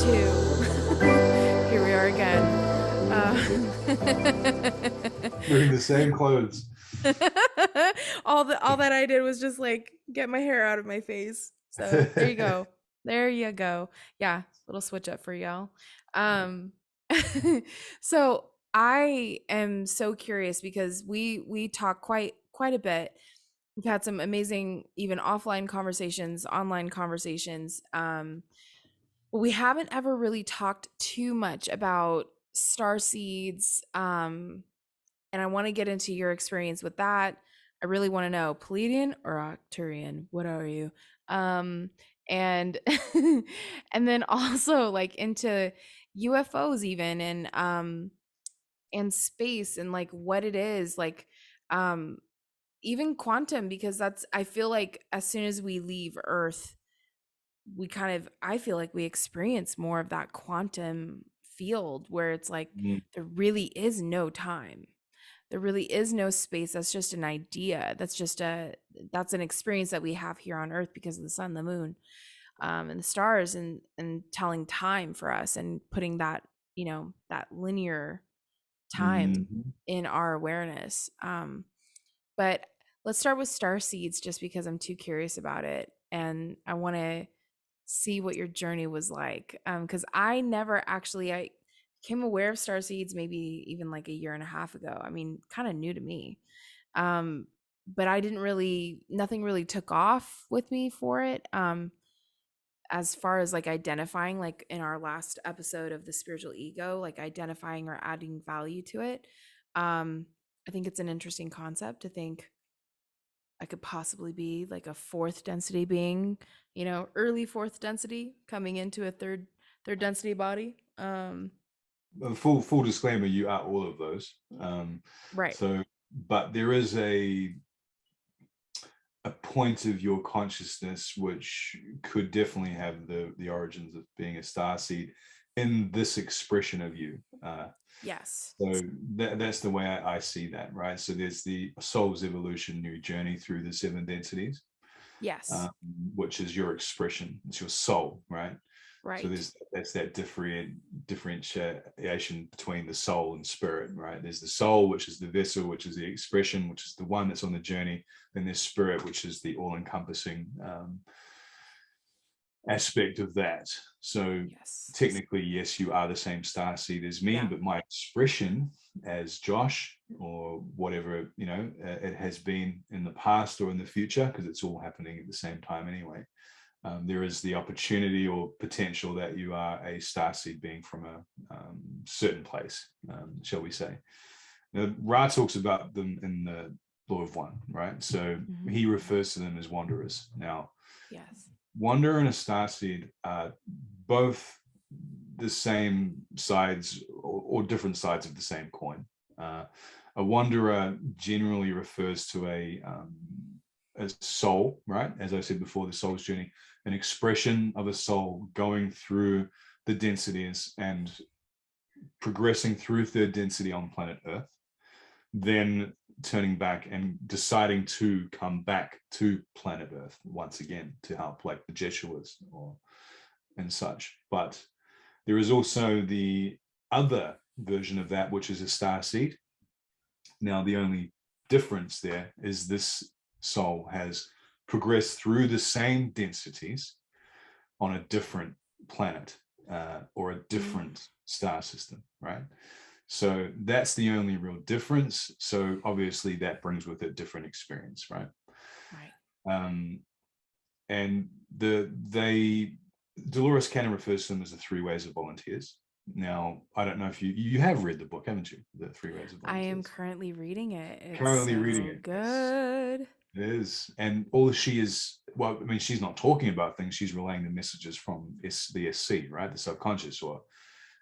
two. Here we are again. Wearing the same clothes. All that I did was just like get my hair out of my face. So there you go. There you go. Yeah, little switch up for y'all. Um, so I am so curious because we talk quite a bit. We've had some amazing even offline conversations, online conversations. We haven't ever really talked too much about star seeds. And I want to get into your experience with that. I really want to know Pleiadian or Arcturian. What are you? Um, and and then also like into UFOs even and space and like what it is like um even quantum because that's I feel like as soon as we leave Earth we kind of I feel like we experience more of that quantum field where it's like Mm, there really is no time. There really is no space. That's just an idea. That's an experience that we have here on Earth because of the sun, the moon, and the stars and telling time for us and putting that, that linear time mhm. in our awareness. But let's start with star seeds just because I'm too curious about it and I want to see what your journey was like. Because I never actually I became aware of star seeds maybe even like a year and a half ago. I mean, kind of new to me. Um, but I didn't really nothing really took off with me for it. As far as like identifying, like in our last episode of the spiritual ego, like identifying or adding value to it. Um, I think it's an interesting concept to think I could possibly be like a fourth density being, early fourth density coming into a third density body. Full disclaimer, you are all of those. Right. So, but there is a point of your consciousness which could definitely have the origins of being a star seed in this expression of you. Yes. So that's the way I see that, right? So there's the soul's evolutionary journey through the seven densities, Yes. um, which is your expression. It's your soul, right? So Right. that's that differentiation between the soul and spirit, right? There's the soul, which is the vessel, which is the expression, which is the one that's on the journey. Then there's spirit, which is the all-encompassing aspect of that. So Yes. technically, yes, you are the same star seed as me, Yeah. but my expression as Josh or whatever, it has been in the past or in the future, because it's all happening at the same time anyway. There is the opportunity or potential that you are a starseed being from a certain place, shall we say. Now, Ra talks about them in the Law of One, right? So Hmm. he refers to them as wanderers. Now, Yes. wanderer and a starseed are both the same sides or different sides of the same coin. A wanderer generally refers to a soul, right? As I said before, the soul's journey, an expression of a soul going through the densities and progressing through third density on planet Earth, then turning back and deciding to come back to planet Earth once again to help, like the Jeshuas or and such. But there is also the other version of that, which is a star seed. Now, the only difference there is this soul has progressed through the same densities on a different planet or a Mm. different star system, right? So that's the only real difference. So obviously that brings with it different experience, right? Right. Um, and they Dolores Cannon refers to them as the three ways of volunteers. Now, I don't know if you have read the book, haven't you? The Three Ways of I am Volunteers. currently reading it. It's Currently reading so it. Yes, good. it is. And all she is, well, I mean, she's not talking about things. She's relaying the messages from the SC, right? The subconscious or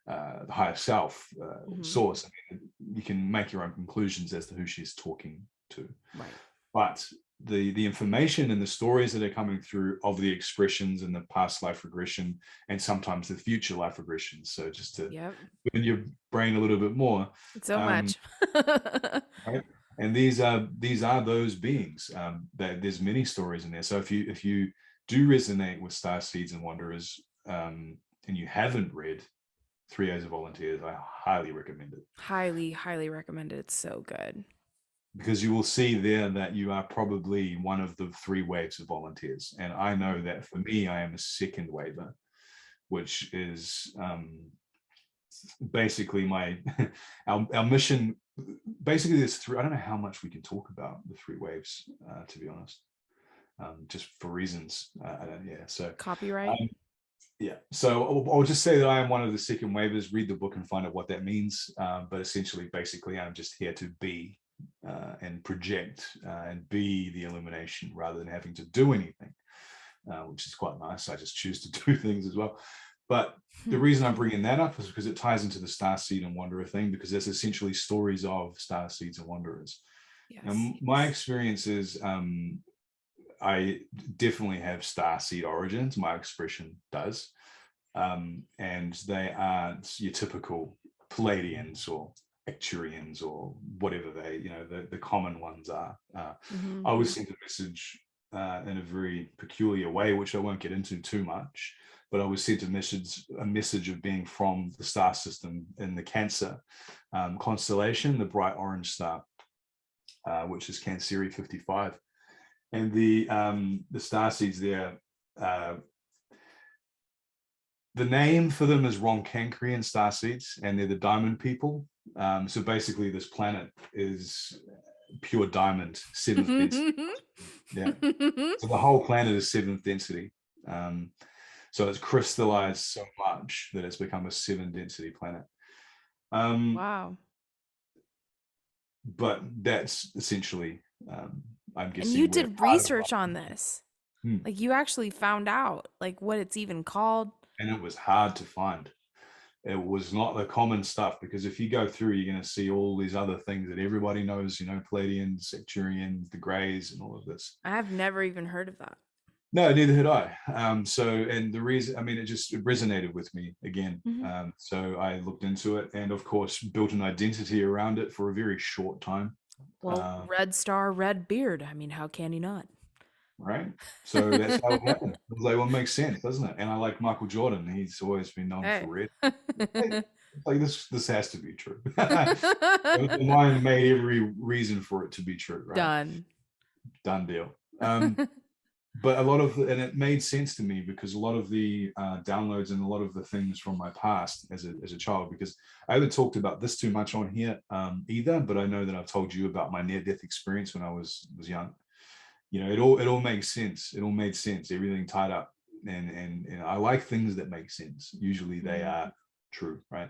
the higher self Hmm. source. I mean, you can make your own conclusions as to who she's talking to. Right. But the information and the stories that are coming through of the expressions and the past life regression and sometimes the future life regression. So just to Yep. open your brain a little bit more, So um, much. right? And these are those beings. That there's many stories in there. So if you do resonate with star seeds and wanderers, and you haven't read 3 Days of Volunteers, I highly recommend it, Highly, highly recommended. It's so good. because you will see there that you are probably one of the 3 waves of volunteers. And I know that for me, I am a second waver, which is basically our mission. Basically, there's three. I don't know how much we can talk about the 3 waves, to be honest, just for reasons. I don't. Yeah. So Copyright? um, yeah. So I'll just say that I am one of the second waivers. Read the book and find out what that means. But essentially, basically, I'm just here to be and project and be the illumination rather than having to do anything, which is quite nice. I just choose to do things as well. But the reason I'm bringing that up is because it ties into the Starseed and Wanderer thing, because there's essentially stories of Starseeds and Wanderers. Yes. And my experience is I definitely have Starseed origins. My expression does. And they aren't your typical Palladians or Acturians or whatever the common ones are. Mm-hmm. I was sent a message in a very peculiar way, which I won't get into too much, but I was sent a message of being from the star system in the Cancer constellation, the bright orange star, which is Canceri 55. And the starseeds there, the name for them is Roncancrean starseeds, and they're the diamond people. So basically, this planet is pure diamond, seventh density. Yeah. So the whole planet is seventh density. So it's crystallized so much that it's become a 7 density planet. Wow. But that's essentially, I'm And you guessing, where did part of research on this. Hmm. Like you actually found out like what it's even called. And it was hard to find. It was not the common stuff, because if you go through, you're going to see all these other things that everybody knows, Palladians, Secturians, the Greys, and all of this. I've never even heard of that. No, neither had I. And the reason, it resonated with me again. Mm-hmm. So I looked into it and, of course, built an identity around it for a very short time. Well, red star, red beard. I mean, how can you not? Right. So that's how it happened. I was like, well, it makes sense, doesn't it? And I like Michael Jordan. He's always been known for Hey. red. Like this has to be true. The mind made every reason for it to be true, right? Done. Done deal. But and it made sense to me, because a lot of the downloads and a lot of the things from my past as a child, because I haven't talked about this too much on here either, but I know that I've told you about my near-death experience when I was young. It all makes sense. It all made sense. Everything tied up, and I like things that make sense. Usually they are true, right?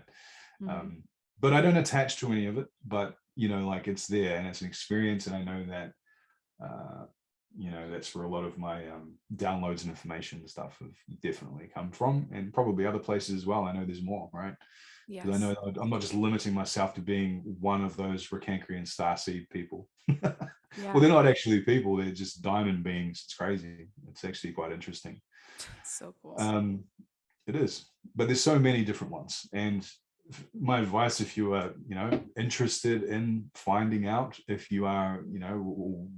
But I don't attach to any of it. But like, it's there and it's an experience, and I know that that's where a lot of my downloads and information and stuff have definitely come from, and probably other places as well. I know there's more, right? Because I Yes. know I'm not just limiting myself to being one of those Recancrean starseed people. Yeah. Well, they're not actually people; they're just diamond beings. It's crazy. It's actually quite interesting. So cool. It is, but there's so many different ones. And my advice, if you are, interested in finding out, if you are,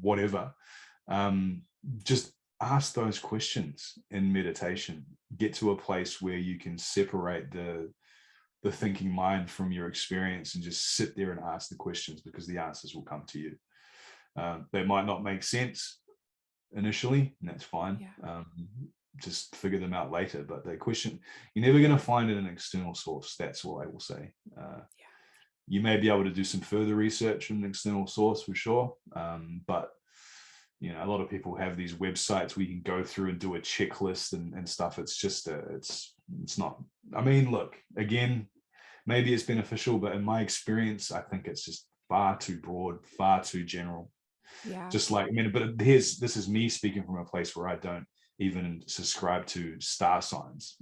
whatever, just ask those questions in meditation. Get to a place where you can separate the thinking mind from your experience, and just sit there and ask the questions, because the answers will come to you. They might not make sense initially, and that's fine. Yeah. Just figure them out later. But the question, you're never going to find it in an external source. That's all I will say. Yeah. You may be able to do some further research in an external source for sure. But a lot of people have these websites where you can go through and do a checklist and stuff. It's just it's not. Look, again, maybe it's beneficial, but in my experience, I think it's just far too broad, far too general. Yeah. Just like, but this is me speaking from a place where I don't even subscribe to star signs,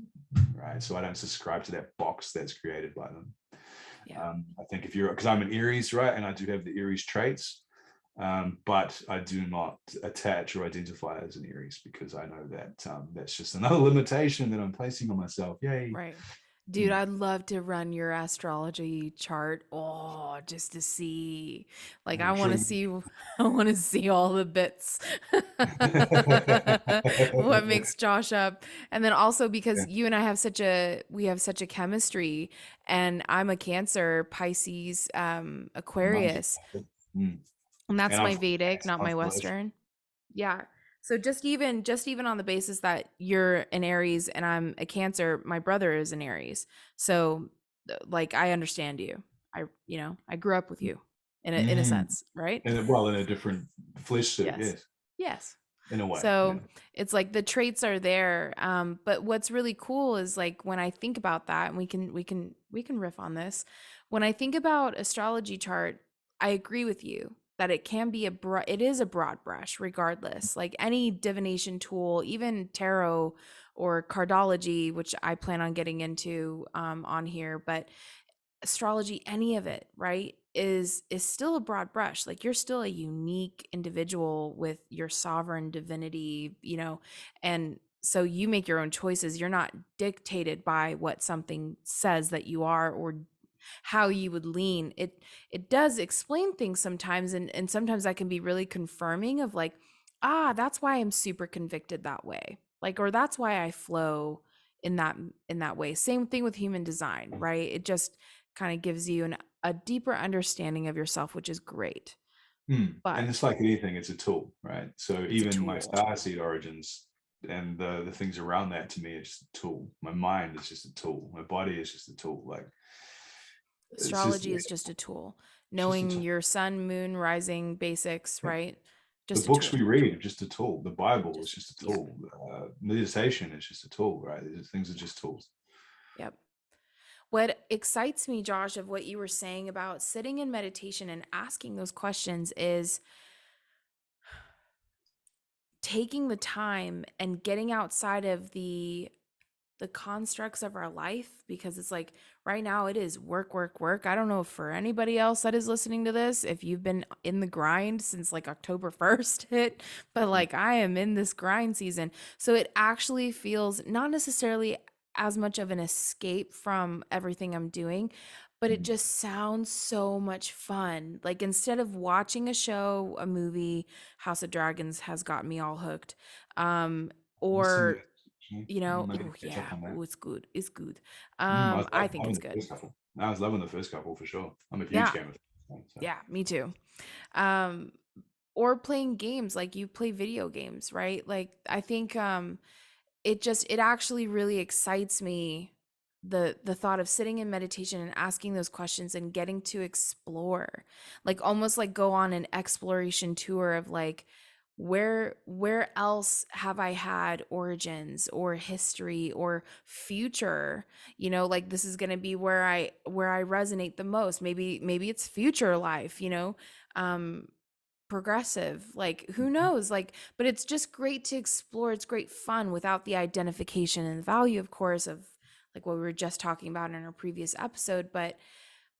right? So I don't subscribe to that box that's created by them. Yeah. I think because I'm an Aries, right, and I do have the Aries traits, but I do not attach or identify as an Aries, because I know that that's just another limitation that I'm placing on myself. Yay. Right. Dude, I'd love to run your astrology chart. Oh, just to see. Like I I'm want sure to you. see I want to see all the bits. What makes Josh up. And then also because Yeah. you and I have such a chemistry, and I'm a Cancer, Pisces, Nice. Aquarius, Mm. and that's And I'm my from the Vedic, same not my constellation. Western. Yeah. So just even on the basis that you're an Aries and I'm a Cancer, my brother is an Aries. So like I understand you. I grew up with you in a Mm. sense, right? And well, in a different flesh suit, Yes. yes, Yes. in a way, yeah. So it's like the traits are there. But what's really cool is like when I think about that, and we can riff on this. When I think about astrology chart, I agree with you that it can be it is a broad brush, regardless. Like any divination tool, even tarot or cardology, which I plan on getting into on here, but astrology, any of it, right, is still a broad brush. Like you're still a unique individual with your sovereign divinity, and so you make your own choices. You're not dictated by what something says that you are, or how you would lean. It does explain things sometimes, and sometimes that can be really confirming of like, that's why I'm super convicted that way. Like, or that's why I flow in that way. Same thing with human design, right? It just kind of gives you a deeper understanding of yourself, which is great. And it's But like anything, it's a tool, right? So it's a even my tool. starseed origins and the things around that to me are just a tool. My mind is just a tool. My body is just a tool. Like it's just Astrology is just a tool. just a Knowing tool. your sun, moon, rising basics, Yeah. right? The Just a books we tool. read are just a tool. The Bible is Just just a yep, tool. Meditation is just a tool, right? These things are just tools. yep. What excites me, Josh, of what you were saying about sitting in meditation and asking those questions is taking the time and getting outside of the constructs of our life, because it's like right now it is work, work, work. I don't know for anybody else that is listening to this, if you've been in the grind since like October 1st hit, but Mm, like I am in this grind season. So it actually feels not necessarily as much of an escape from everything I'm doing, but it mm. just sounds so much fun. Like instead of watching a show, a movie, House of Dragons has got me all hooked. I've seen Or it. Actually. oh Maybe catch up yeah, on that. oh it's good. It's good. I I was think loving it's the good. first couple. I was loving the first couple for sure. I'm a huge Yeah. Game of Thrones fan, so. Yeah, me too. Um or playing games, like you play video games, right? Like I think it actually really excites me, the thought of sitting in meditation and asking those questions and getting to explore, like almost like go on an exploration tour of like where else have I had origins or history or future, like this is going to be where I resonate the most. Maybe it's future life, um progressive, like who knows, like, but it's just great to explore. It's great fun without the identification and value, of course, of like what we were just talking about in our previous episode, but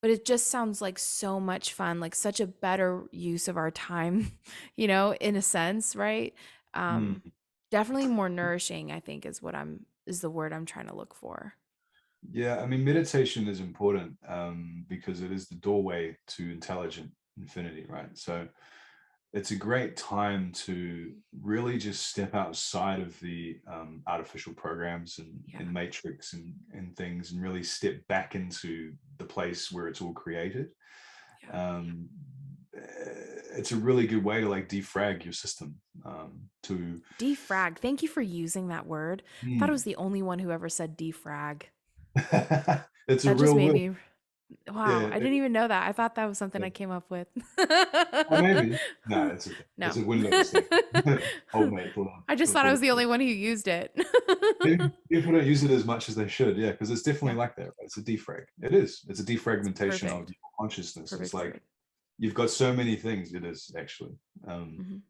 it just sounds like so much fun, like such a better use of our time, in a sense, right? um Mm. Definitely more nourishing, I think, is the word I'm trying to look for. Yeah, I mean, meditation is important because it is the doorway to intelligent infinity, right? So it's a great time to really just step outside of the artificial programs and Yeah, matrix and things and really step back into the place where it's all created. yeah. Um, it's a really good way to like defrag your system to Defrag, thank you for using that word. I thought I was mm. the only one who ever said defrag. It's a That just real made word. me wow, Yeah, I didn't even know that. I thought that was something yeah. I came up with. Or maybe no, it's a thing. It's No. a Windows thing. Homemade I just thought I for was the the only one who used it. people don't use it as much as they should. Yeah, because it's definitely Yeah, like that. Right? It's a defrag. It is. It's a it's defragmentation of perfect. your consciousness. It's Perfect like word. you've got so many things. It is actually Mhm,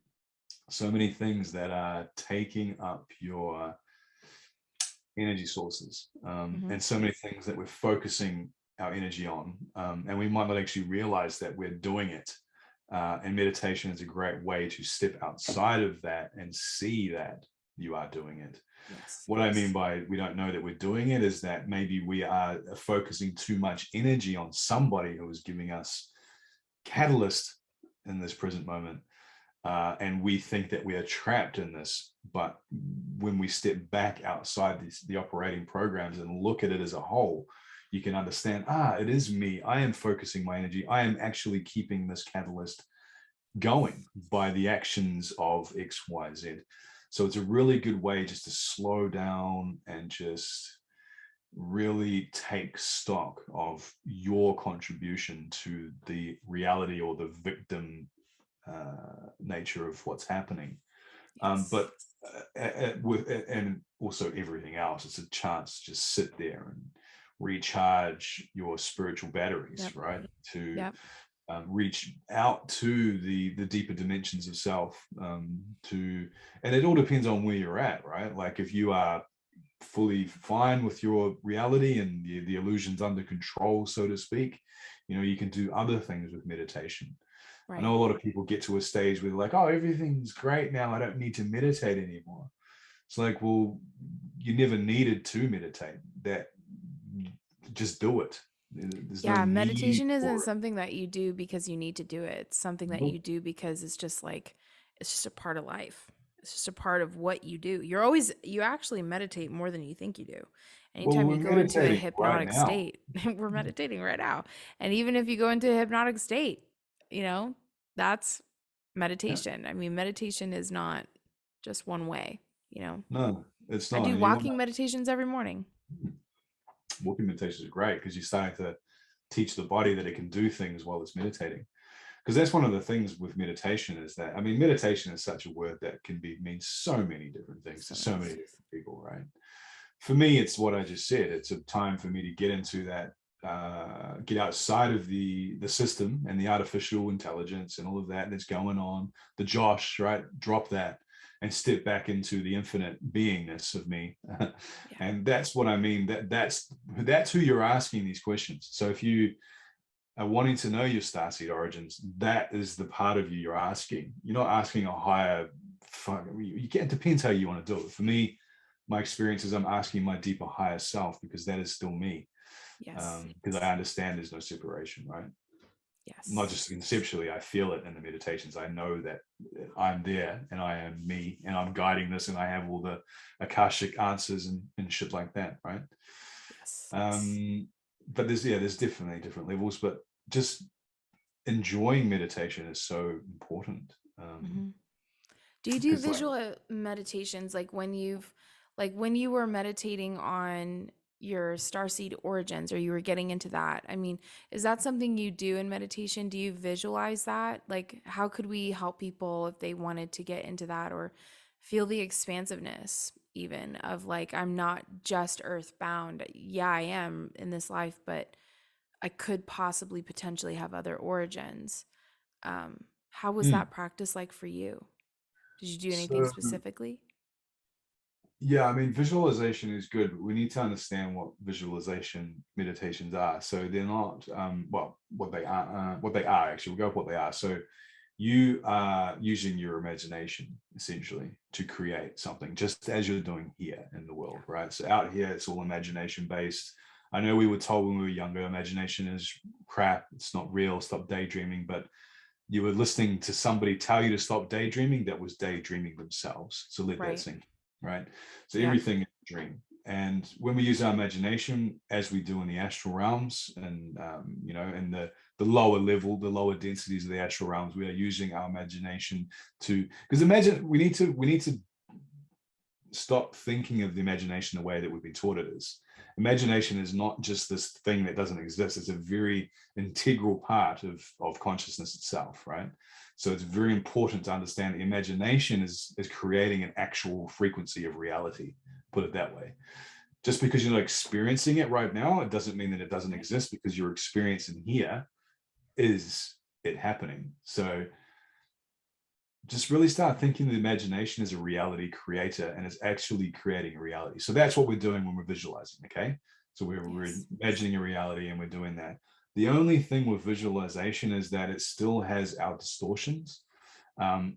so many things that are taking up your energy sources, mhm. and so many things that we're focusing our energy on, and we might not actually realize that we're doing it. And meditation is a great way to step outside of that and see that, you are doing it. Yes. What I mean Yes. by we don't know that we're doing it is that maybe we are focusing too much energy on somebody who is giving us catalyst in this present moment, and we think that we are trapped in this. But when we step back outside the operating programs and look at it as a whole, you can understand, it is me. I am focusing my energy. I am actually keeping this catalyst going by the actions of X, Y, Z. So it's a really good way just to slow down and just really take stock of your contribution to the reality or the victim nature of what's happening. Yes. But and also everything else, it's a chance to just sit there and recharge your spiritual batteries, Yep. right? To Yep. reach out to the deeper dimensions of self. And it all depends on where you're at, right? Like if you are fully fine with your reality and the illusions under control, so to speak, you can do other things with meditation. I know Right. a lot of people get to a stage where they're like, oh, everything's great now, I don't need to meditate anymore. It's like, well, you never needed to meditate. That just do it. There's no Yeah, need meditation isn't for it. something that you do because you need to do it. It's something that you Nope. do because it's just like it's just a part of life. It's just a part of what you do. You actually meditate more than you think you do. Well, Anytime we're you go into a meditating right hypnotic now. state, we're meditating right now. And even if you go into a hypnotic state, you know, that's Yeah. meditation. I mean, meditation is not just one way. No, it's I not. do And you want walking meditations every morning. walking meditation is great because you're starting to teach the body that it can do things while it's meditating. Because that's one of the things with meditation is that, I mean, meditation is such a word that can mean so many different things to So so many many things. different people, right? For me, it's what I just said. It's a time for me to get into that, get outside of the system and the artificial intelligence and all of that that's going on. The Josh, right? Drop that and step back into the infinite beingness of me. Yeah. And that's what I mean. That's who you're asking these questions. So if you are wanting to know your starseed origins, that is the part of you you're asking. You're not asking a higher. You get. It depends how you want to do it. For me, my experience is I'm asking my deeper higher self because that is still me. Yes. Because I understand there's no separation, right? Not Yes. just conceptually, I feel it in the meditations. I know that I'm there and I am me and I'm guiding this and I have all the Akashic answers and shit like that, right? Yes. Yes. Um, but there's definitely different levels, but just enjoying meditation is so important. hmm Do you do Because like, visual meditations like when you were meditating on your starseed origins or you were getting into that? I mean, is that something you do in meditation? Do you visualize that? Like how could we help people if they wanted to get into that or feel the expansiveness even of like I'm not just earthbound. Yeah, I am in this life, but I could possibly potentially have other origins. How was mm, that practice like for you? Did you do anything so specifically? yeah, I mean, visualization is good, but we need to understand what visualization meditations are. So they're not, well, what they are actually. We'll go with what they are. So you are using your imagination essentially to create something, just as you're doing here in the Yeah. world, right? So out here, it's all imagination based. I know we were told when we were younger, imagination is crap. It's not real. Stop daydreaming. But you were listening to somebody tell you to stop daydreaming that was daydreaming themselves. So let that Right. sink, right? So Yep. everything is a dream. And when we use our imagination, as we do in the astral realms, and in the lower level, the lower densities of the astral realms, we are using our imagination to, because imagine we need to stop thinking of the imagination the way that we've been taught it is. Imagination is not just this thing that doesn't exist. It's a very integral part of consciousness itself, right? So it's very important to understand the imagination is creating an actual frequency of reality, put it that way. Just because you're not experiencing it right now, it doesn't mean that it doesn't Right. exist, because your experience in here is it happening. So just really start thinking the imagination is a reality creator and is actually creating a reality. So that's what we're doing when we're visualizing, okay? So we're Yes. imagining a reality and we're doing that. The only thing with visualization is that it still has our distortions.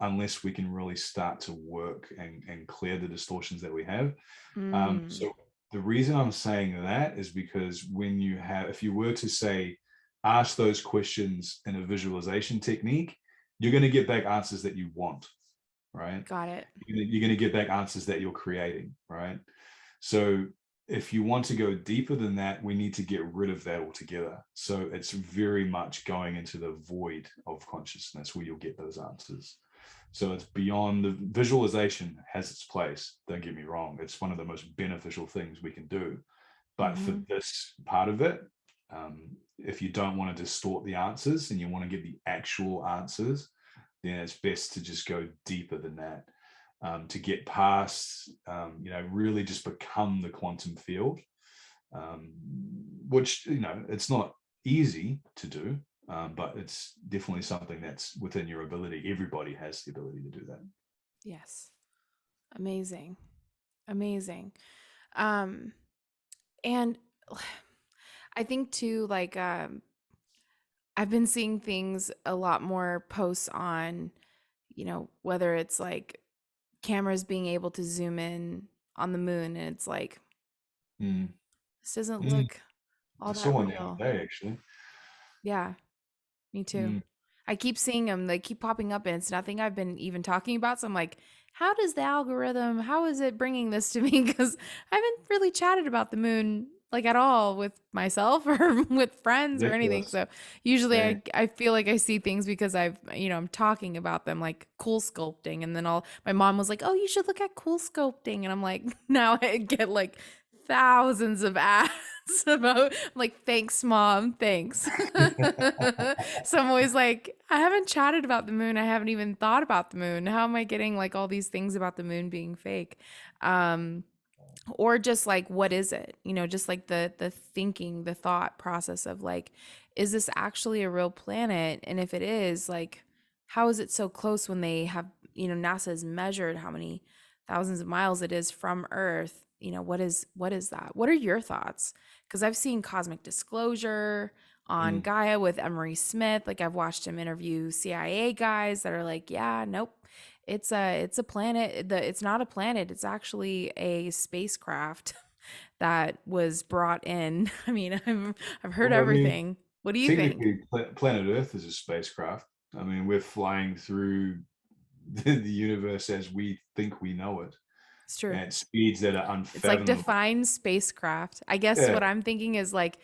unless we can really start to work and clear the distortions that we have. Mm, So the reason I'm saying that is because if you were to say, ask those questions in a visualization technique, you're going to get back answers that you want, right? got it. You're going to get back answers that you're creating, right? So if you want to go deeper than that, we need to get rid of that altogether. So it's very much going into the void of consciousness where you'll get those answers. So it's beyond. The visualization has its place. Don't get me wrong. It's one of the most beneficial things we can do. But for Mm-hmm. this part of it, if you don't want to distort the answers and you want to get the actual answers, then it's best to just go deeper than that, to get past, really just become the quantum field, which, it's not easy to do, but it's definitely something that's within your ability. Everybody has the ability to do that. Yes. Amazing. Amazing. Um, and I think too, like, I've been seeing things a lot more posts on, whether it's like cameras being able to zoom in on the moon, and it's like, Mm. this doesn't Mm. look I all saw that one the other real. day, actually. Yeah, me too. Mm. I keep seeing them, they keep popping up, and it's nothing I've been even talking about. So I'm like, how is it bringing this to me? Because I haven't really chatted about the moon like at all with myself or with friends or anything. Ridiculous. So usually Yeah. I feel like I see things because I'm talking about them, like cool sculpting. And then my mom was like, oh, you should look at cool sculpting. And I'm like, now I get like thousands of ads about. I'm like, thanks, mom, thanks. So I'm always like, I haven't chatted about the moon. I haven't even thought about the moon. How am I getting like all these things about the moon being fake? Um, or just like, what is it? Just like the thinking, the thought process of like, is this actually a real planet? And if it is, like, how is it so close when they have, NASA has measured how many thousands of miles it is from Earth? What is that? What are your thoughts? Because I've seen Cosmic Disclosure on Mm. Gaia with Emery Smith. Like, I've watched him interview CIA guys that are like, yeah, nope, it's a planet. It's not a planet. It's actually a spacecraft that was brought in. I mean, I've heard Well, I mean, everything. What do you think? technically, planet Earth is a spacecraft. I mean, we're flying through the universe as we think we know it It's true. at speeds that are It's like unfathomable. define spacecraft. I guess Yeah. what I'm thinking is like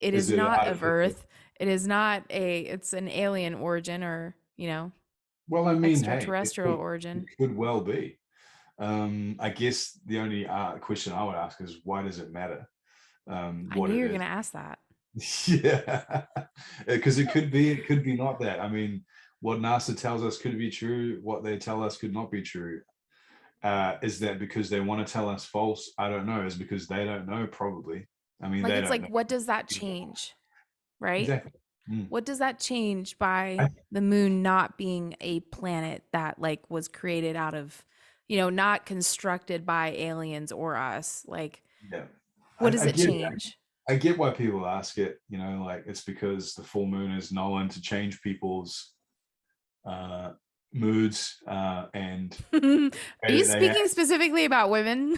it Is is it not of artificial? Earth. It is not it's an alien origin or, Well, I mean, hey, extraterrestrial origin. it could well be. I guess the only question I would ask is, why does it matter I what knew it you were is? going to ask that. Yeah, because it could be not that. I mean, what NASA tells us could be true. What they tell us could not be true. Is that because they want to tell us false? I don't know. Is because they don't know? Probably. I mean, Like, they it's don't like, know what does that either. change? Right? Exactly. Mm. What does that change by I, the moon not being a planet that like was created out of, not constructed by aliens or us? Like, yeah, what does I it get change? I get why people ask it. Like it's because the full moon is known to change people's uh, moods, and Are you they speaking specifically about women?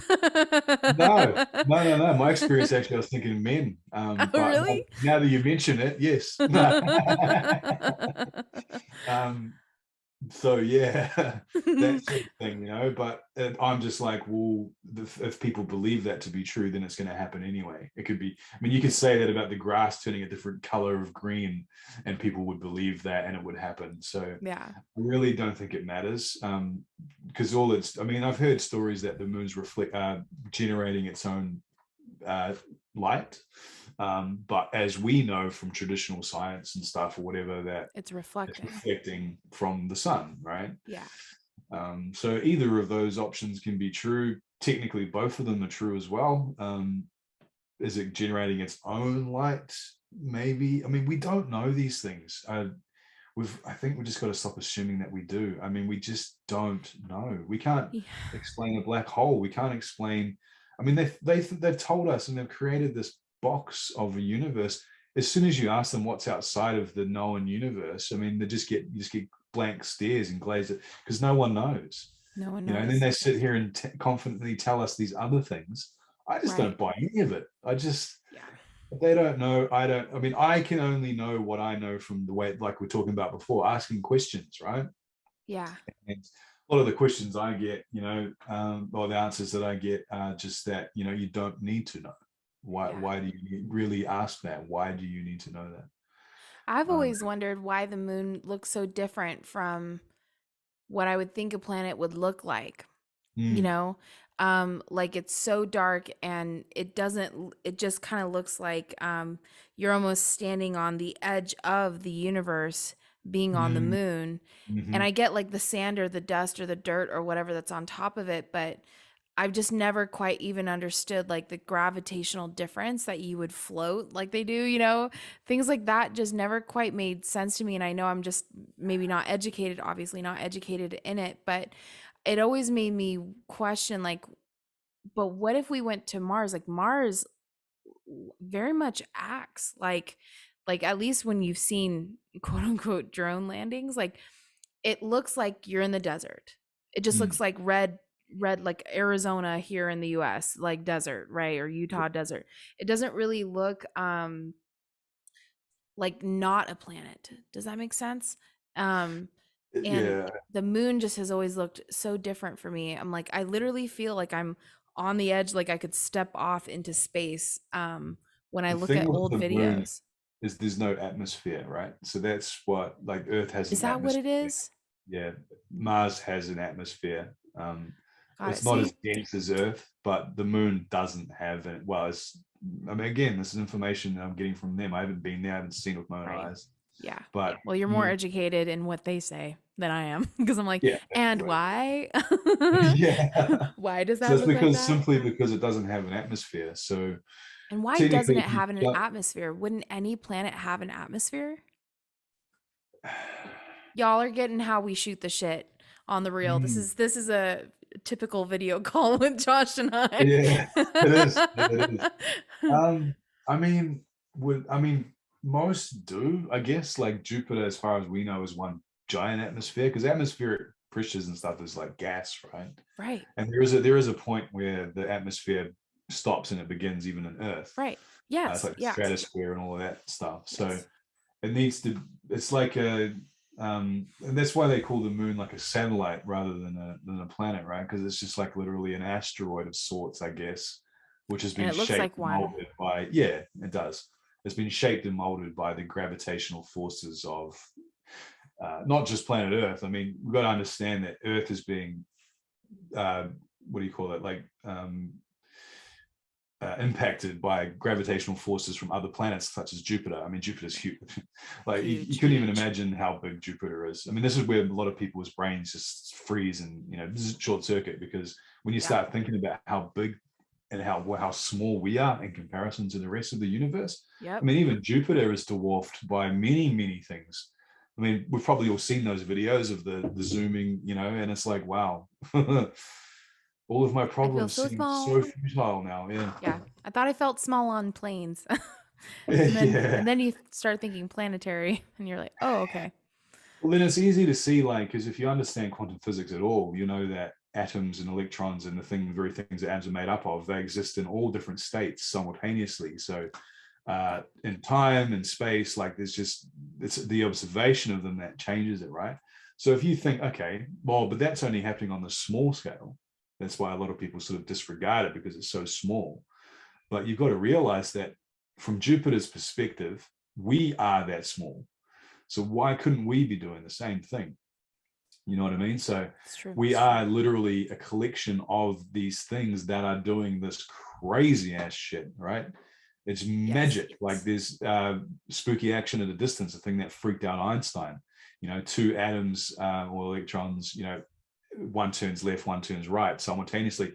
no. My experience, actually, I was thinking men, Oh, but really? now that you mention it, yes. um, so yeah, that sort of thing, but I'm just like, well, if people believe that to be true, then it's going to happen anyway. It could be, I mean, you could say that about the grass turning a different color of green and people would believe that and it would happen. So Yeah. I really don't think it matters, because all it's, I mean, I've heard stories that the moon's generating its own light, but as we know from traditional science and stuff or whatever, that It's it's reflecting. reflecting from the sun, right? Yeah. So either of those options can be true. Technically, both of them are true as well. Is it generating its own light? Maybe. I mean, we don't know these things. I think we just got to stop assuming that we do. I mean, we just don't know. We can't Yeah. explain a black hole. We can't explain. I mean, they've told us and they've created this box of a universe. As soon as you ask them what's outside of the known universe, I mean, you just get blank stares and glaze it, because no one knows. No one And then knows. they sit here and confidently tell us these other things. I just Right. don't buy any of it. Yeah. They don't know. I mean, I can only know what I know from the way, like we're talking about before, asking questions, right? Yeah. And a lot of the questions I get, or the answers that I get are just that, you don't need to know. Why, Yeah. why do you really ask that? Why do you need to know that? I've Um, always wondered why the moon looks so different from what I would think a planet would look like. You mm, know, like it's so dark and it just kind of looks like you're almost standing on the edge of the universe being on the mm, moon. And mhm. I get like the sand or the dust or the dirt or whatever that's on top of it, but I've just never quite even understood like the gravitational difference that you would float like they do, things like that just never quite made sense to me. And I know I'm just maybe not educated, obviously not educated in it, but it always made me question like, but what if we went to Mars? Like Mars very much acts like at least when you've seen quote unquote drone landings, like it looks like you're in the desert. It just Mm. looks like red like Arizona here in the US, like desert, right? Or Utah desert. It doesn't really look like not a planet. Does that make sense? Um and Yeah. the moon just has always looked so different for me. I'm like I literally feel like I'm on the edge, like I could step off into space when I The look thing at with old the moon videos. is there's no atmosphere, right? So that's what, like, Earth has Is an that what it atmosphere. is? Yeah, Mars has an atmosphere. Got it. It's not as See? dense as Earth, but the moon doesn't have it. Well, I mean, again, this is information that I'm getting from them. I haven't been there, I haven't seen it with my own Right. eyes. Yeah. But Well, you're more you, educated in what they say than I am because I'm like, yeah, and right. why? Yeah. Why does So that it's look like because that? simply because it doesn't have an atmosphere. So And why doesn't technically, it if you have an don't, atmosphere? Wouldn't any planet have an atmosphere? Y'all are getting how we shoot the shit on the real. This Mm, is this is a typical video call with Josh and I. yeah, it is. It is. Um, I mean, most do, I guess, like Jupiter, as far as we know, is one giant atmosphere, because atmospheric pressures and stuff is like gas, right? Right. And there is a point where the atmosphere stops and it begins even in Earth. Right. It's Yes. like the Yeah. stratosphere and all of that stuff. So Yes. it needs to. It's like and that's why they call the moon like a satellite rather than a planet, right? Because it's just like literally an asteroid of sorts, I guess, which has And been it looks shaped like and one. molded by, yeah, it does. It's been shaped and molded by the gravitational forces of not just planet Earth. I mean, we've got to understand that Earth is being what do you call it? Like impacted by gravitational forces from other planets such as Jupiter. I mean, Jupiter's huge. Like you Huge, couldn't even huge. imagine how big Jupiter is. I mean, this is where a lot of people's brains just freeze and this is short circuit, because when you Yeah. start thinking about how big and how small we are in comparison to the rest of the universe. I Yep. mean, even Jupiter is dwarfed by many things. I mean, we've probably all seen those videos of the zooming, and it's like, wow. All of my I feel problems so seem so small. futile now. Yeah. Yeah. I thought I felt small on planes. and then Yeah. and then you start thinking planetary and you're like, "Oh, okay." Well, then it's easy to see, like, because if you understand quantum physics at all, you know that atoms and electrons and very things that atoms are made up of, they exist in all different states simultaneously. So, Yep. in time and space, like, it's the observation of them that changes it, right? So if you think, okay, well, but that's only happening on the small scale. That's why a lot of people sort of disregard it because it's so small. But you've got to realize that from Jupiter's perspective, we are that small. So why couldn't we be doing the same thing? You know what I mean? So It's true. we are literally a collection of these things that are doing this crazy ass shit, right? It's Yes. magic. Like there's spooky action at a distance, a thing that freaked out Einstein. Two atoms or electrons, one turns left, one turns right simultaneously,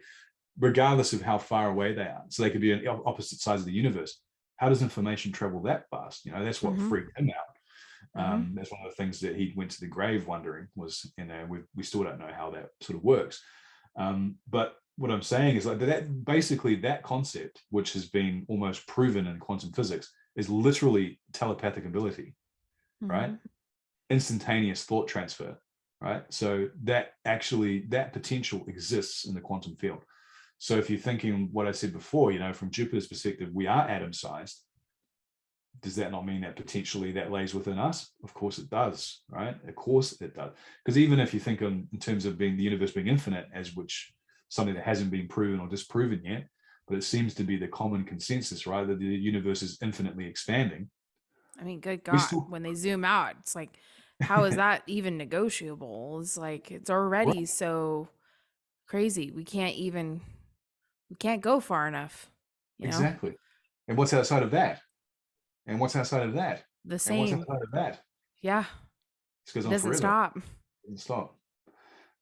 regardless of how far away they are. So they could be on opposite sides of the universe. How does information travel that fast? That's what Mhm. freaked him out. Mhm. That's one of the things that he went to the grave wondering was, we still don't know how that sort of works. But what I'm saying is like that basically that concept, which has been almost proven in quantum physics, is literally telepathic ability, right? Mhm. instantaneous thought transfer, right? So that potential exists in the quantum field. So if you're thinking what I said before, from Jupiter's perspective, we are atom sized. Does that not mean that potentially that lays within us? Of course it does, right? Of course it does. Because even if you think in terms of being the universe being infinite, as which something that hasn't been proven or disproven yet, but it seems to be the common consensus, right? That the universe is infinitely expanding. I mean, good We God, still, when they zoom out, it's like, how is that even negotiable? It's like, it's already right, so crazy. We can't go far enough, you know? exactly. And what's outside of that? And what's outside of that? The And what's same. outside of that? Yeah. This goes It on doesn't forever. stop. It doesn't stop.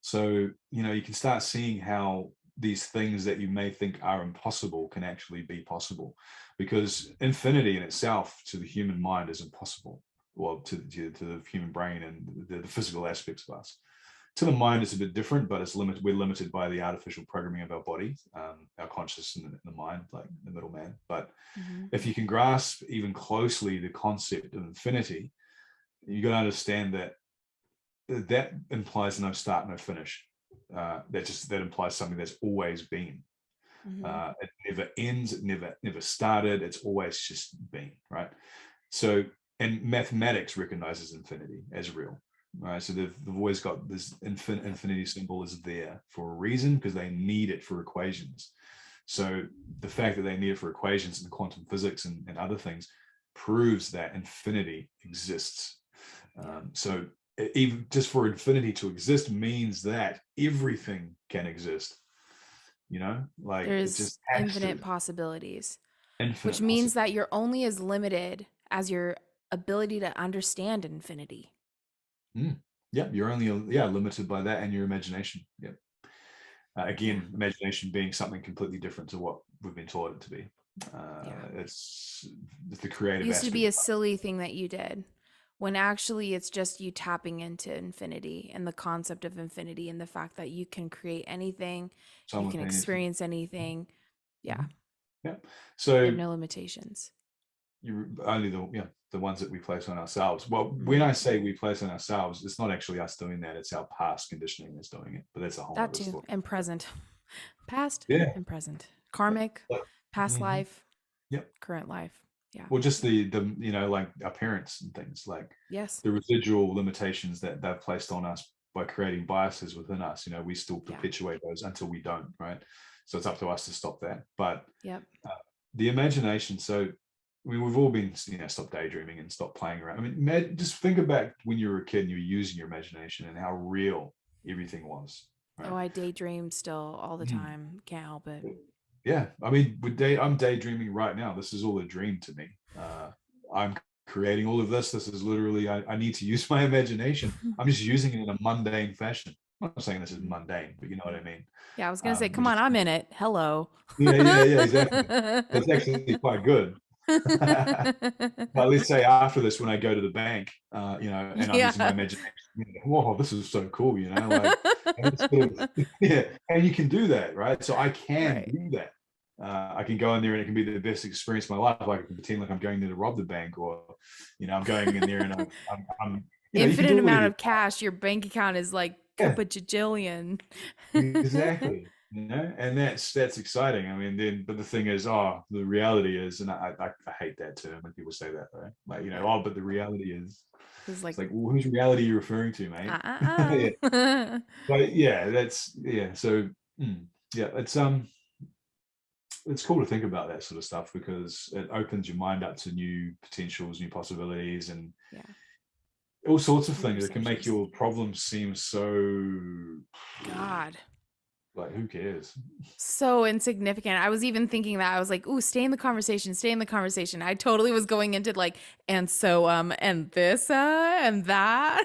So, you can start seeing how these things that you may think are impossible can actually be possible, because infinity in itself to the human mind is impossible. Well, to the human brain and the physical aspects of us. To the mind, it's a bit different, but it's limited. We're limited by the artificial programming of our body, our consciousness in the mind, like the middleman. But Hmm. if you can grasp even closely the concept of infinity, you got to understand that that implies no start, no finish. That implies something that's always been. Hmm. It never ends. It never started. It's always just been, right? So, and mathematics recognizes infinity as real, right? So they've always got this Yep. infinity symbol is there for a reason, because they need it for equations. So the fact that they need it for equations and quantum physics and other things proves that infinity exists. Yeah. So even just for infinity to exist means that everything can exist. Like it There's just has to. infinite possibilities, which Infinite means possibility. that you're only as limited as your ability to understand infinity. Mm. Yeah, you're only limited by that and your imagination. Yeah. Yeah. Again, imagination being something completely different to what we've been taught it to be. Yeah. It's the It creative used to be aspect a of it. silly thing that you did when actually it's just you tapping into infinity and the concept of infinity and the fact that you can create anything, you can Simultaneously. experience anything. Yeah. Mhm. Yeah. You So have no limitations. you only the ones that we place on ourselves. Well, when Hmm. I say we place on ourselves, it's not actually us doing that. It's our past conditioning that's doing it. But that's a whole That other too. story. And present. Past Yeah. and present. Karmic, But, past mhm. life, Yep. current life. Yeah. Well, just the like our parents and things, like Yes. the residual limitations that they've placed on us by creating biases within us. We still Yeah. perpetuate those until we don't, right? So it's up to us to stop that. But Yep. the imagination. So we've all been, stop daydreaming and stop playing around. I mean, just think about when you were a kid and you were using your imagination and how real everything was, Oh, right? I daydream still all the Mm. time. Can't help it. Yeah, I mean, I'm daydreaming right now. This is all a dream to me. I'm creating all of this. This is literally, I need to use my imagination. I'm just using it in a mundane fashion. I'm not saying this is Mhm. mundane, but you know what I mean. Yeah, I was gonna say, We're come on, just, I'm in it. Hello. yeah, exactly. That's actually quite good. But let's say after this, when I go to the bank, and I'm using my Yes. imagination, whoa, this is so cool, like, and it's sort of, yeah, and you can do that, right? So I can Right. do that. I can go in there and it can be the best experience of my life. Like I can pretend like I'm going there to rob the bank, or, I'm going in there and I'm you can Infinite do whatever amount you of cash. Your bank account is like want. kapajillion. Yeah, exactly. And that's exciting. I mean, but the thing is, the reality is, and I hate that term when people say that, though. Like, Yeah. but the reality is, It's it's like, like, well, whose reality are you referring to, mate? Yeah. uh. But yeah, that's, yeah. So yeah, it's cool to think about that sort of stuff, because it opens your mind up to new potentials, new possibilities, and Yeah. all sorts of New things that can make perceptions. your problems seem so God. like, who cares? So insignificant. I was even thinking that I was like, "Ooh, stay in the conversation, stay in the conversation." I totally was going into like, and so and this and that,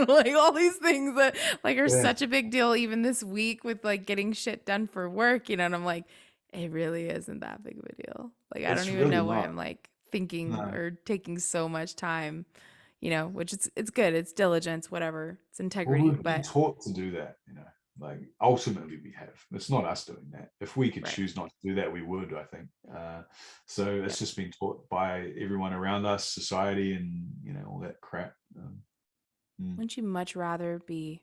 like all these things that like are Yeah, such a big deal even this week with like getting shit done for work, and I'm like, it really isn't that big of a deal. Like I don't it's even really know why not. I'm like thinking No. or taking so much time, which it's good. It's diligence, whatever. It's Well, integrity, we've been but taught to do that, like ultimately we have. It's not us doing that. If we could right. choose not to do that, we would, I think. So it's Yep. just been taught by everyone around us, society, and all that crap. mm. Wouldn't you much rather be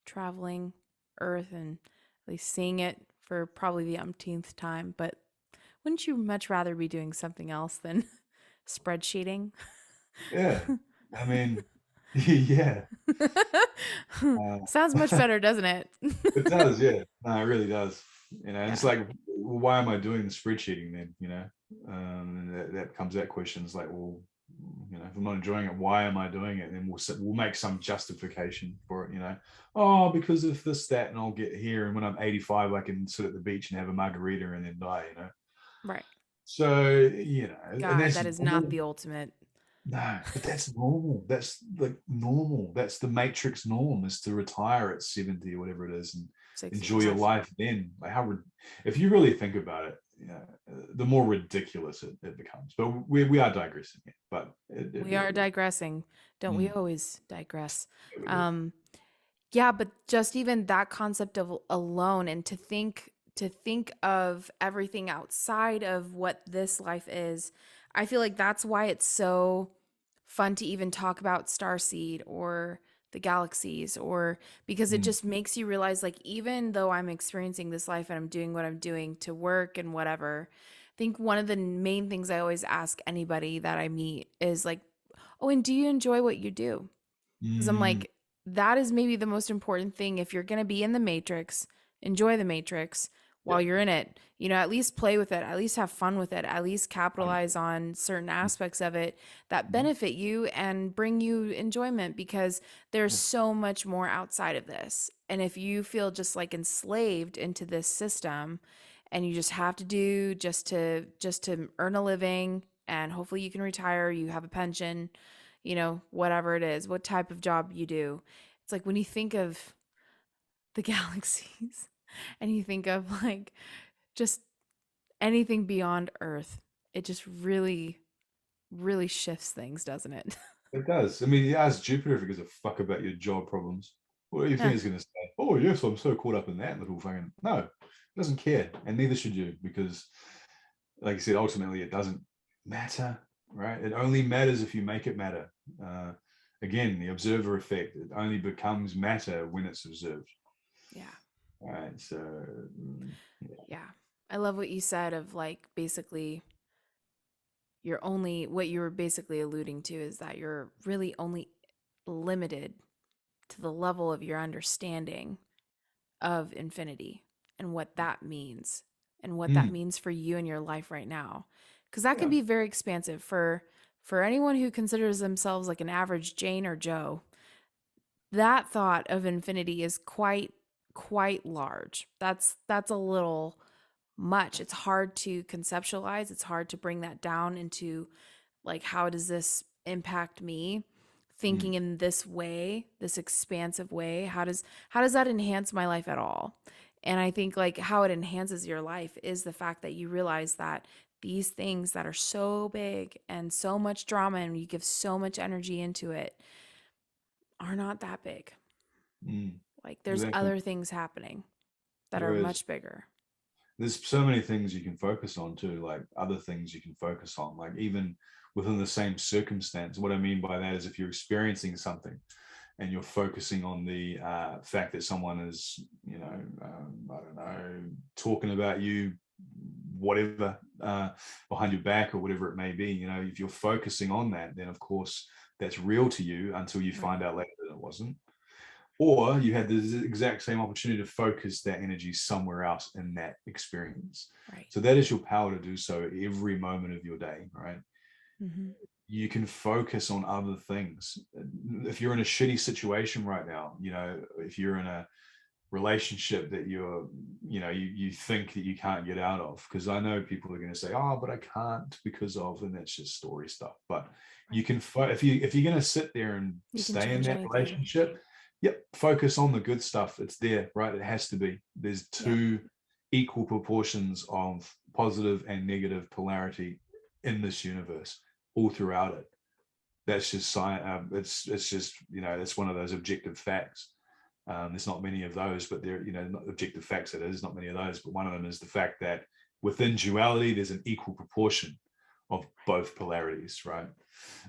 traveling Earth and at least seeing it for probably the umpteenth time? But wouldn't you much rather be doing something else than spreadsheeting? Yeah, I mean, yeah, Sounds much uh, better, doesn't it? it does. Yeah, no, it really does. And it's Yeah, like, why am I doing the spreadsheeting then? And that comes that question. It's like, well, if I'm not enjoying it, why am I doing it? And then we'll make some justification for it. Oh, because of this, that, and I'll get here, and when I'm 85, I can sit at the beach and have a margarita and then die. right. So and God, that's that is not normal. the ultimate. No, but that's normal. That's like normal. That's the matrix norm, is to retire at 70 or whatever it is and enjoy your 65. life then. Like if you really think about it, the more ridiculous it becomes. But we are digressing here. But it We are really, digressing. Don't we mm, always digress? yeah, we do. Um, Yeah, but just even that concept of alone and to think of everything outside of what this life is, I feel like that's why it's so fun to even talk about Starseed or the galaxies or because it Mm, just makes you realize like even though I'm experiencing this life and I'm doing what I'm doing to work and whatever, I think one of the main things I always ask anybody that I meet is like, "Oh, and do you enjoy what you do?" Because I'm mm, like, that is maybe the most important thing. If you're going to be in the Matrix, enjoy the Matrix yeah. while you're in it. At least play with it, at least have fun with it, at least capitalize 100%. on certain aspects of it that Mhm. benefit you and bring you enjoyment because there's Yeah. so much more outside of this. And if you feel just like enslaved into this system and you just have to do just to earn a living and hopefully you can retire, you have a pension, whatever it is, what type of job you do. It's like when you think of the galaxies and you think of like just anything beyond Earth, it just really, really shifts things, doesn't it? It does. I mean, you ask Jupiter if it gives a fuck about your job problems. What do you think Yeah, he's going to say? Oh, yes, I'm so caught up in that little fucking. No, it doesn't care. And neither should you, because, like I said, ultimately it doesn't matter, right? It only matters if you make it matter. Uh, Again, the observer effect, it only becomes matter when it's observed. yeah, Right. So, yeah. yeah. I love what you said of like basically you're only what you were basically alluding to is that you're really only limited to the level of your understanding of infinity and what that means and what that Mm, means for you in your life right now because that can yeah. be very expansive for anyone who considers themselves like an average Jane or Joe. That thought of infinity is quite large. That's a little much. It's hard to conceptualize. It's hard to bring that down into like how does this impact me Mm, thinking in this way, this expansive way? How does that enhance my life at all? And I think like how it enhances your life is the fact that you realize that these things that are so big and so much drama and you give so much energy into it are not that big. mm. Like there's Exactly. other things happening that are There is. much bigger. There's so many things you can focus on too, like other things you can focus on, like even within the same circumstance. What I mean by that is if you're experiencing something and you're focusing on the fact that someone is, I don't know, talking about you, whatever, behind your back or whatever it may be, if you're focusing on that, then of course that's real to you until you Right. find out later that it wasn't, or you had the exact same opportunity to focus that energy somewhere else in that experience. Right. So that is your power to do so every moment of your day, right? Mm-hmm. You can focus on other things. If you're in a shitty situation right now, if you're in a relationship that you think that you can't get out of, because I know people are going to say, oh, but I can't because of, and that's just story stuff. But you Right. can if you're going to sit there and You can stay in change that anything. relationship, yep, focus on the good stuff. It's there, right? It has to be. There's Yep. two equal proportions of positive and negative polarity in this universe, all throughout it. That's just science. It's just, it's one of those objective facts. There's not many of those, but they're, not objective facts. It is not many of those, but one of them is the fact that within duality there's an equal proportion of both polarities, right?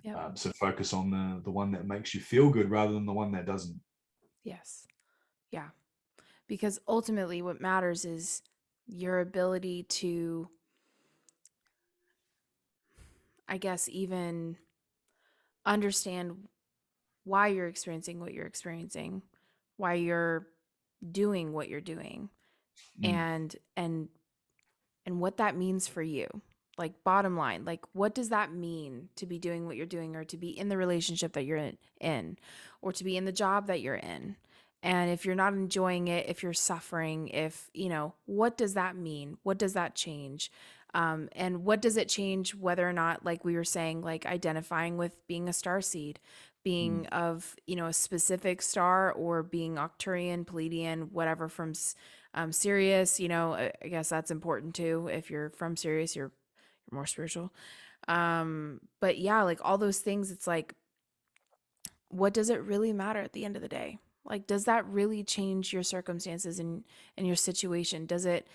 Yep. So focus on the one that makes you feel good rather than the one that doesn't. Yes. Yeah. Because ultimately, what matters is your ability to, I guess, even understand why you're experiencing what you're experiencing, why you're doing what you're doing, Mm, and what that means for you. Like, bottom line, like, what does that mean to be doing what you're doing, or to be in the relationship that you're in, or to be in the job that you're in? And if you're not enjoying it, if you're suffering, if, what does that mean? What does that change? And what does it change whether or not, like we were saying, like identifying with being a star seed, being mm, of, a specific star, or being Octurian, Pleiadian, whatever, from Sirius, I guess that's important too. If you're from Sirius, you're more spiritual. But yeah, like all those things, it's like, what does it really matter at the end of the day? Like, does that really change your circumstances and your situation? Does it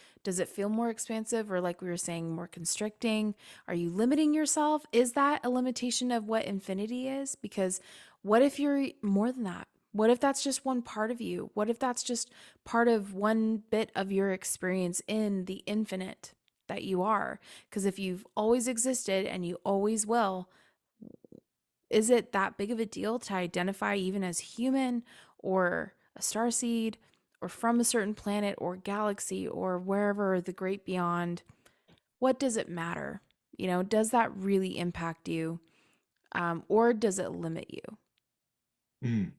feel more expansive, or, like we were saying, more constricting? Are you limiting yourself? Is that a limitation of what infinity is? Because what if you're more than that? What if that's just one part of you? What if that's just part of one bit of your experience in the infinite that you are? Because if you've always existed and you always will, is it that big of a deal to identify even as human, or a starseed, or from a certain planet or galaxy or wherever the great beyond? What does it matter? Does that really impact you, or does it limit you? mm.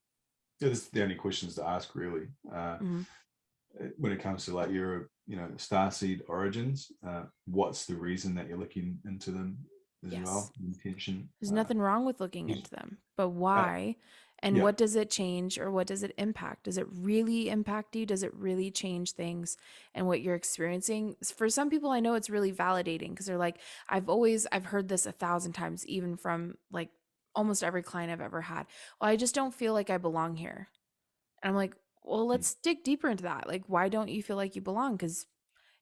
Yeah, that's the only questions to ask, really. Mm-hmm. When it comes to like your, starseed origins, what's the reason that you're looking into them as Yes. well? Intention. There's nothing wrong with looking into them, but Uh, why? And yeah. what does it change, or what does it impact? Does it really impact you? Does it really change things and what you're experiencing? For some people, I know it's really validating, because they're like, I've heard this 1,000 times, even from like almost every client I've ever had. Well, I just don't feel like I belong here. And I'm like, well, Mm, let's dig deeper into that. Like, why don't you feel like you belong? Because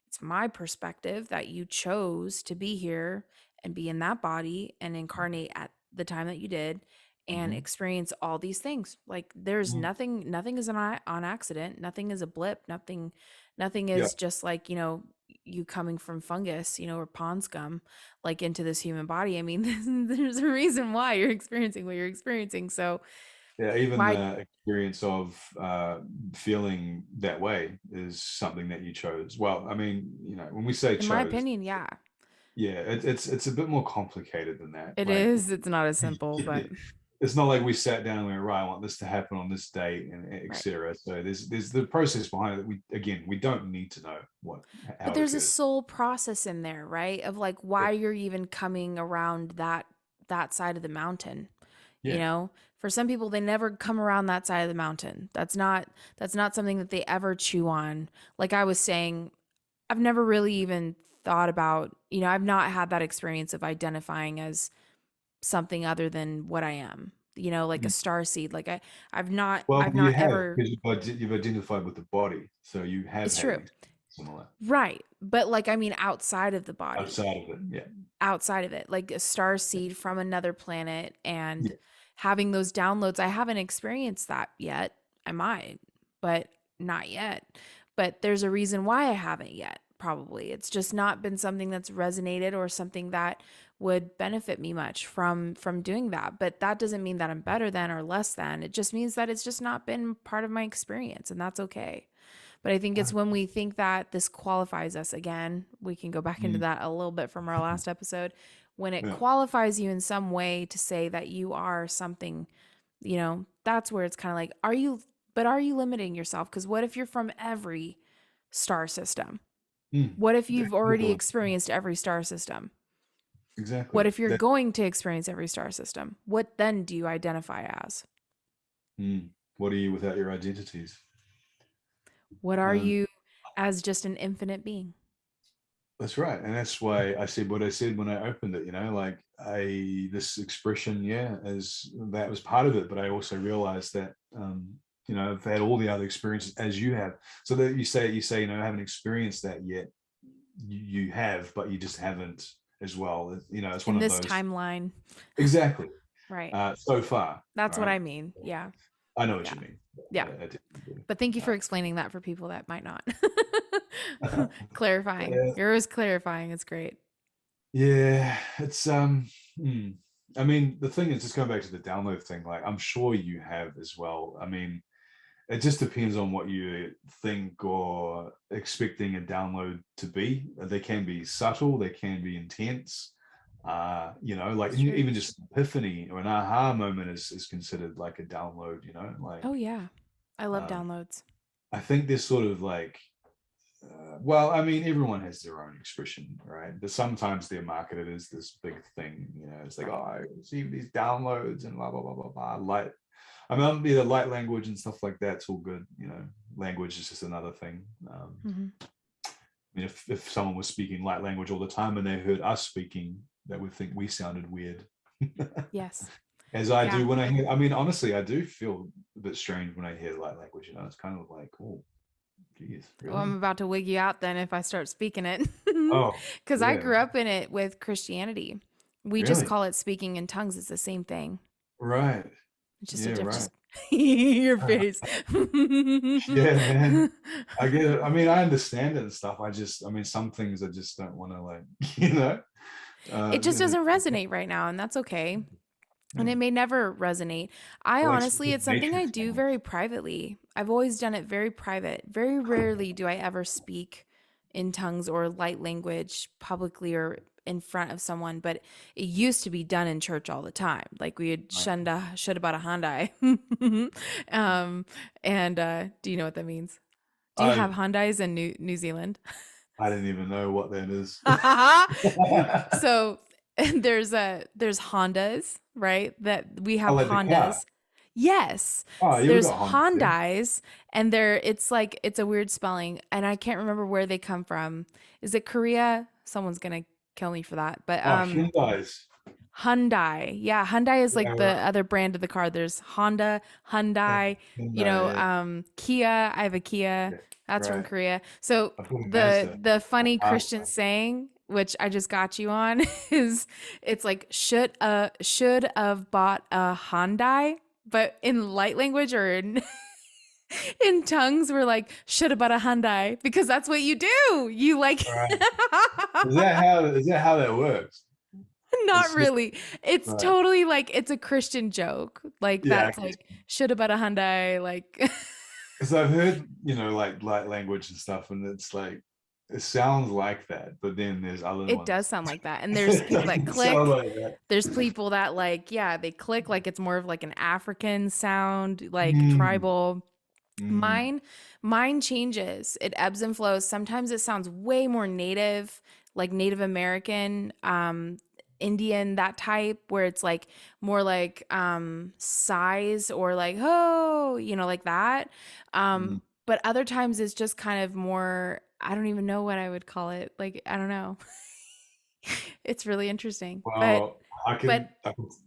it's my perspective that you chose to be here and be in that body and incarnate at the time that you did, and mhm, experience all these things. Like, there's mm. nothing is on accident. Nothing is a blip. Nothing Yeah. is just like, you coming from fungus, or pond scum, like into this human body. I mean, there's a reason why you're experiencing what you're experiencing. So Yeah, even why, the experience of feeling that way is something that you chose. Well, I mean, when we say in my chose, opinion, yeah, yeah, it's a bit more complicated than that. it Like, is. It's not as simple, but it's not like we sat down and went, right, I want this to happen on this date, and right. etc. So there's the process behind it. We don't need to know But how it there's a occurs. soul process in there, right? Of like Yeah, why you're even coming around that side of the mountain. You yeah. know, for some people they never come around that side of the mountain. That's not something that they ever chew on. Like I was saying, I've never really even thought about, I've not had that experience of identifying as something other than what I am. Like a Mm. star seed. Like I've not Well, I've you not have, ever. because you've identified with the body, so you have It's had an true. experience similar Right. But like I mean outside of the body, outside of it. Yeah, outside of it, like a star seed from another planet, and yeah. having those downloads. I haven't experienced that yet. I might, but not yet. But there's a reason why I haven't yet. Probably it's just not been something that's resonated, or something that would benefit me much from doing that. But that doesn't mean that I'm better than or less than. It just means that it's just not been part of my experience, and that's okay. But I think it's Uh, when we think that this qualifies us, again, we can go back into mm, that a little bit from our last episode, when it yeah. qualifies you in some way to say that you are something, that's where it's kind of like, are you limiting yourself? Because what if you're from every star system? Mm. What if Yeah, you've already definitely. experienced every star system? What Exactly. if you're That. going to experience every star system? What then do you identify as? What are you without your identities? What are Um, you as just an infinite being? that's right, and that's why I said what I said when I opened it. Like I this expression, yeah, as that was part of it, but I also realized that I've had all the other experiences as you have. So that you say I haven't experienced that yet. You have, but you just haven't. as well. You know, it's one In of this those. timeline. Exactly. Right. So far, That's what right? I mean. Yeah. I know what Yeah. you mean. Yeah. I definitely do. But thank you Uh, for explaining that for people that might not. Clarifying. yeah, You're always clarifying. It's great. yeah, it's hmm. I mean, the thing is, just going back to the download thing, like I'm sure you have as well. I mean, it just depends on what you think or expecting a download to be. They can be subtle, they can be intense. You know, like It's true. even just an epiphany or an aha moment is considered like a download, you know, like Oh, yeah. I love um, downloads. I think there's sort of like well, I mean, everyone has their own expression, right? But sometimes they're marketed as this big thing, you know. It's like, oh, Right. I receive these downloads and blah blah blah blah blah. Light, I mean, yeah, light language and stuff like that's all good, you know. Language is just another thing. Hmm. I mean, if someone was speaking light language all the time and they heard us speaking, they would think we sounded weird. Yes. As I Yeah. do when I hear, I mean, honestly, I do feel a bit strange when I hear light language. You know, it's kind of like, oh, geez, Well, I'm really? about to wig you out then if I start speaking it. Oh, Because I yeah, grew up in it with Christianity. We just really? call it speaking in tongues. It's the same thing. Right. It's just a Yeah, different, right. just your Uh, face. yeah, man. I get it. I mean, I understand it and stuff. I mean, some things I just don't want to like, you know. It just You doesn't resonate right now, and that's okay. And yeah. it may never resonate. I I like honestly, speaking it's something I Matrix do language. very privately. I've always done it very private. Very rarely do I ever speak in tongues or light language publicly or in front of someone, but it used to be done in church all the time. Like we had Right. should about a Hyundai. And do you know what that means? Do you have I Hyundais in New Zealand? I didn't even know what that is. So there's Hondas, right? That we I have like the car. Hondas. Yes. Oh, yeah, we There's got Honda here. Hyundais and it's like it's a weird spelling and I can't remember where they come from. Is it Korea? Someone's going to kill me for that. But Oh, Hyundai's. Hyundai. Yeah, Hyundai is Yeah, like the right. other brand of the car. There's Honda, Yeah, Hyundai, Hyundai. Yeah, Kia. I have a Kia. yeah. That's from Right. Korea. So I thought the Mazda. the Or funny Christian Mazda. saying, which I just got you on, is it's like should have bought a Hyundai, but in light language or in in tongues, we're like should have bought a Hyundai because that's what you do. You like Right. Is that how that works? Not It's just really. It's right. totally like it's a Christian joke. Like Yeah, that's like should have bought a Hyundai. Like because I've heard, you know, like light language and stuff, and it's like it sounds like that, but then there's other it does ones. sound like that. And there's It people that doesn't sound click. like that. There's people that like, yeah, they click like it's more of like an African sound, like Mm, tribal. mm, Mine, mine changes. It ebbs and flows. Sometimes it sounds way more native, like Native American, Indian, that type, where it's like more like sighs or like, oh, like that. mm. But other times it's just kind of more, I don't even know what I would call it. Like, I don't know. It's really interesting. But Well, but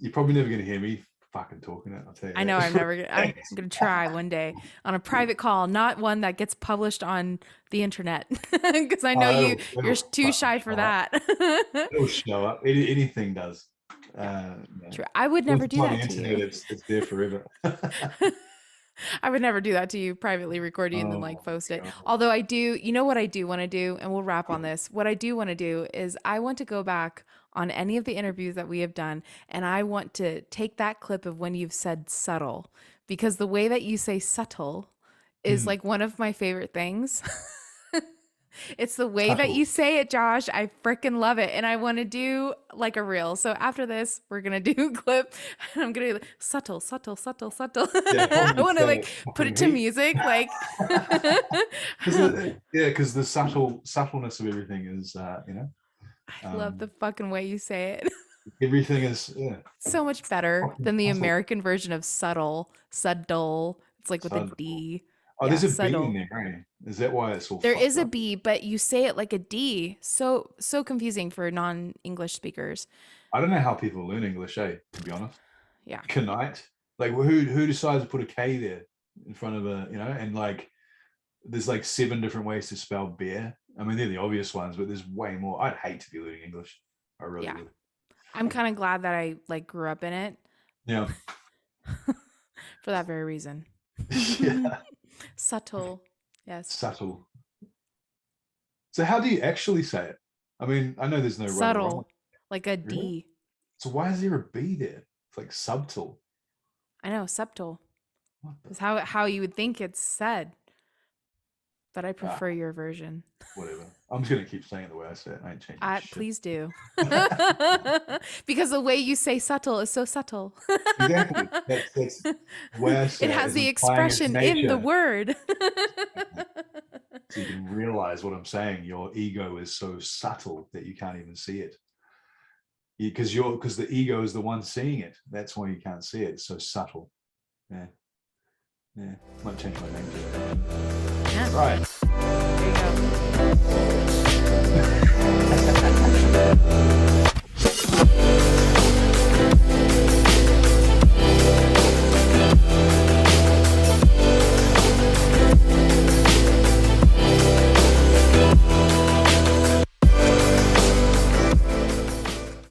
you're probably never gonna hear me fucking talking it. I'll tell you I know I'm that. gonna try one day on a private call, not one that gets published on the internet, because I know you're It'll too fucking shy for show up. that. It'll show up. Anything does. Yeah, Yeah. true. I would Once never it's do on the that to internet, you. it's there forever. I would never do that to you, privately record you and then like Oh post it. god. Although I do, you know what I do want to do, and we'll wrap on this. What I do want to do is I want to go back on any of the interviews that we have done, and I want to take that clip of when you've said subtle, because the way that you say subtle is Mm, like one of my favorite things. It's the way that you subtle. say it, Josh. I freaking love it. And I want to do like a reel. So after this, we're going to do a clip. And I'm going to do subtle, subtle, subtle, subtle. Yeah, I probably want to say like it put it fucking to heaps. music. Like, Yeah, because the subtleness of everything is, I love the um, fucking way you say it. everything is, yeah, So much better fucking than the subtle. American version of subtle, subtle. It's like with a Subtle. D. Oh, Yeah, there's a B in subtle. there, right? Is that why it's all There fucked is a up? B, but you say it like a D. So confusing for non-English speakers. I don't know how people learn English, to be honest. Yeah. Knight. Like who decides to put a K there in front of and like there's like 7 different ways to spell bear. I mean, they're the obvious ones, but there's way more. I'd hate to be learning English. I really Yeah. would. I'm kind of glad that I like grew up in it Yeah. for that very reason. Yeah. Subtle. Yes. Subtle. So how do you actually say it? I mean, I know there's no right or wrong. Subtle. Like a Really? D. So why is there a B there? It's like subtle. I know, subtle. What the? Is how you would think it's said, but I Ah, prefer your version. whatever. I'm just gonna keep saying it the way I say it. I ain't changing shit. Please do. Because the way you say subtle is so subtle. Exactly. That's the way I It say it has is the implying its expression in the nature. word. So you can realize what I'm saying. Your ego is so subtle that you can't even see it. Because the ego is the one seeing it. That's why you can't see it. It's so subtle. Yeah. Yeah. Might change my name to it. Yeah. Right.